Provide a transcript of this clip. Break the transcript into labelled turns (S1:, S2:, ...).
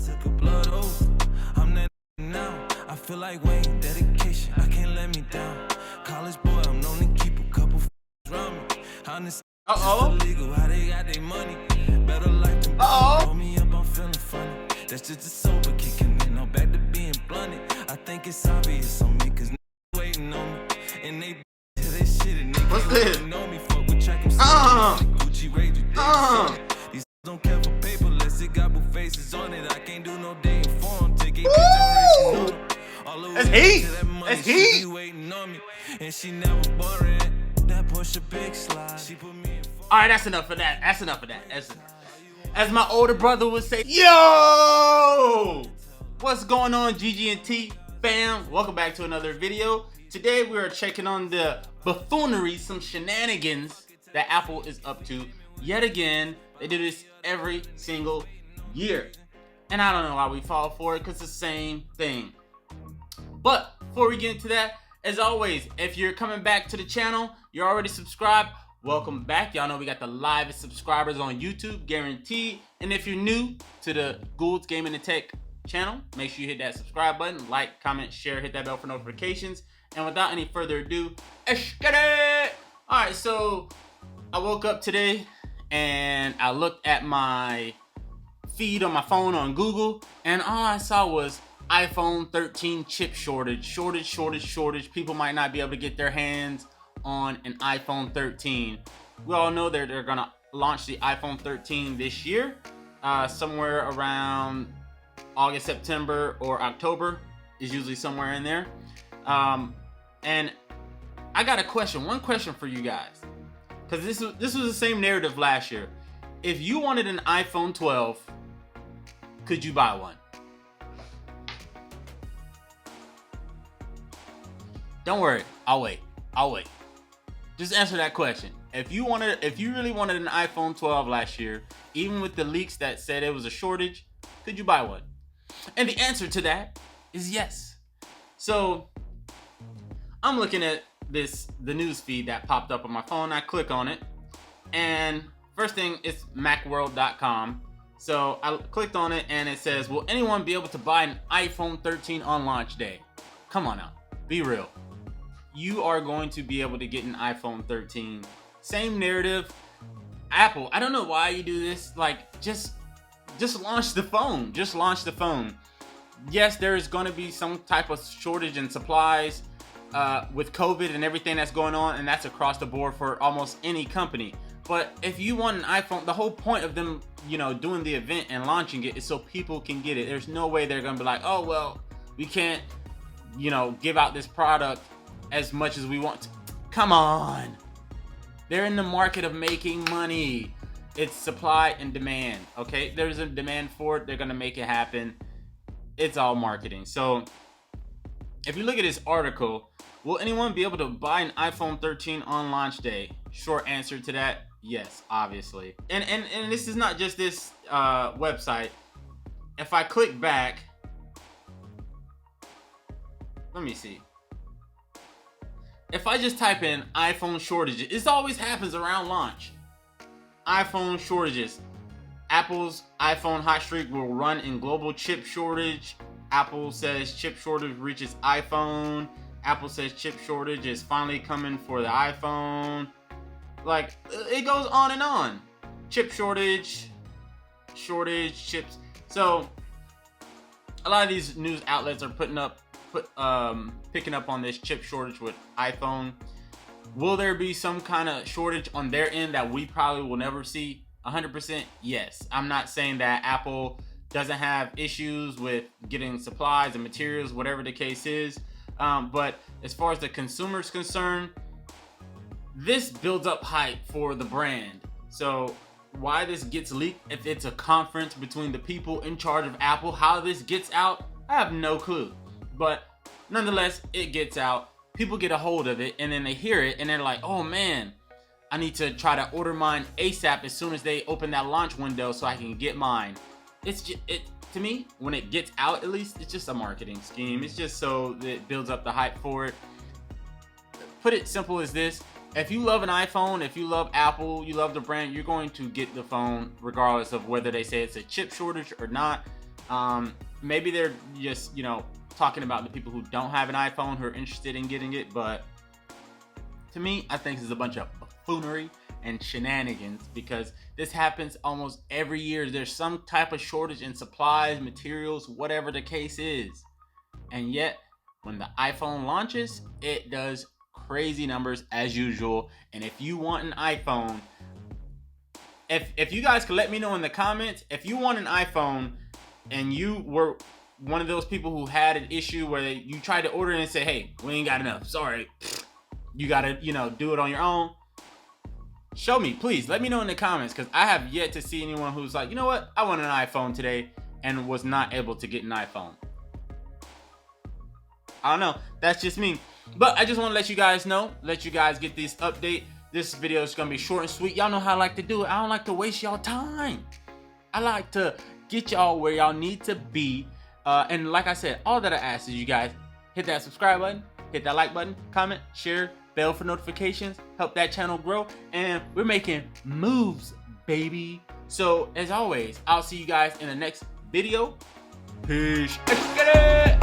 S1: took a blood oath. I'm that now. I feel like Wayne, dedication. I can't let me down. College boy, I'm known to keep a couple around me. Honest, illegal. How they got their money? Better life than roll me up. I'm feeling funny. That's just a sober kicking in. I'm back to being blunted. I think it's obvious on me, cause waiting on me. And they to this shit and they can't know me. Fuck with track Gucci Rage. These don't care for paper unless it got blue faces on it. I can't do no day in form. Take a picture.
S2: That's heat. That's heat.
S1: Waiting on me. And she never boring. That push a big slide. She put me in.
S2: All right, that's enough of that. That's enough of that. As my older brother would say, yo! What's going on, GG&T fam? Welcome back to another video. Today we are checking on the buffoonery, some shenanigans that Apple is up to. Yet again, they do this every single year. And I don't know why we fall for it, because it's the same thing. But before we get into that, as always, if you're coming back to the channel, you're already subscribed, welcome back. Y'all know we got the livest subscribers on YouTube, guaranteed. And if you're new to the Gould's Gaming and Tech channel, make sure you hit that subscribe button, like, comment, share, hit that bell for notifications. And without any further ado, let's get it! Alright, so I woke up today and I looked at my feed on my phone on Google, and all I saw was iPhone 13 chip shortage. People might not be able to get their hands on an iPhone 13. We all know that they're gonna launch the iPhone 13 this year, somewhere around August, September, or October is usually somewhere in there. And I got a question, one question for you guys, because this was the same narrative last year. If you wanted an iPhone 12, could you buy one? Don't worry, I'll wait. Just answer that question. If you really wanted an iPhone 12 last year, even with the leaks that said it was a shortage, could you buy one? And the answer to that is yes. So I'm looking at the news feed that popped up on my phone. I click on it, and first thing is macworld.com. So I clicked on it, and it says, will anyone be able to buy an iPhone 13 on launch day? Come on now, be real. You are going to be able to get an iPhone 13. Same narrative. Apple, I don't know why you do this. Like, just launch the phone. Just launch the phone. Yes, there is going to be some type of shortage in supplies with COVID and everything that's going on, and that's across the board for almost any company. But if you want an iPhone, the whole point of them, doing the event and launching it is so people can get it. There's no way they're going to be like, oh, well, we can't, give out this product as much as we want to. Come on. They're in the market of making money. It's supply and demand, okay? There's a demand for it. They're going to make it happen. It's all marketing. So if you look at this article, will anyone be able to buy an iPhone 13 on launch day? Short answer to that, yes, obviously. And this is not just this website. If I click back, let me see. If I just type in iPhone shortages, this always happens around launch. iPhone shortages. Apple's iPhone hot streak will run in global chip shortage. Apple says chip shortage reaches iPhone. Apple says chip shortage is finally coming for the iPhone. Like, it goes on and on. Chip shortage, chips. So a lot of these news outlets are picking up on this chip shortage with iPhone. Will there be some kind of shortage on their end that we probably will never see? 100% yes. I'm not saying that Apple doesn't have issues with getting supplies and materials, whatever the case is. But as far as the consumer is concerned, this builds up hype for the brand. So why this gets leaked, if it's a conference between the people in charge of Apple, how this gets out, I have no clue. But nonetheless, it gets out. People get a hold of it, and then they hear it, and they're like, oh man, I need to try to order mine ASAP as soon as they open that launch window so I can get mine. It's just, to me, when it gets out, at least, it's just a marketing scheme. It's just so that it builds up the hype for it. Put it simple as this. If you love an iPhone, if you love Apple, you love the brand, you're going to get the phone regardless of whether they say it's a chip shortage or not. Maybe they're just, you know, talking about the people who don't have an iPhone who are interested in getting it, but to me, I think this is a bunch of buffoonery and shenanigans, because this happens almost every year. There's some type of shortage in supplies, materials, whatever the case is. And yet, when the iPhone launches, it does crazy numbers as usual. And if you want an iPhone, if you guys could let me know in the comments, if you want an iPhone and you were one of those people who had an issue where you tried to order it and say, hey, we ain't got enough, sorry, you gotta, you know, do it on your own. Show me, please. Let me know in the comments, because I have yet to see anyone who's like, you know what, I want an iPhone today and was not able to get an iPhone. I don't know. That's just me. But I just want to let you guys know, let you guys get this update. This video is going to be short and sweet. Y'all know how I like to do it. I don't like to waste y'all time. I like to get y'all where y'all need to be. And like I said, all that I ask is you guys hit that subscribe button, hit that like button, comment, share, bell for notifications, help that channel grow, and we're making moves, baby. So as always, I'll see you guys in the next video. Peace. Let's get it.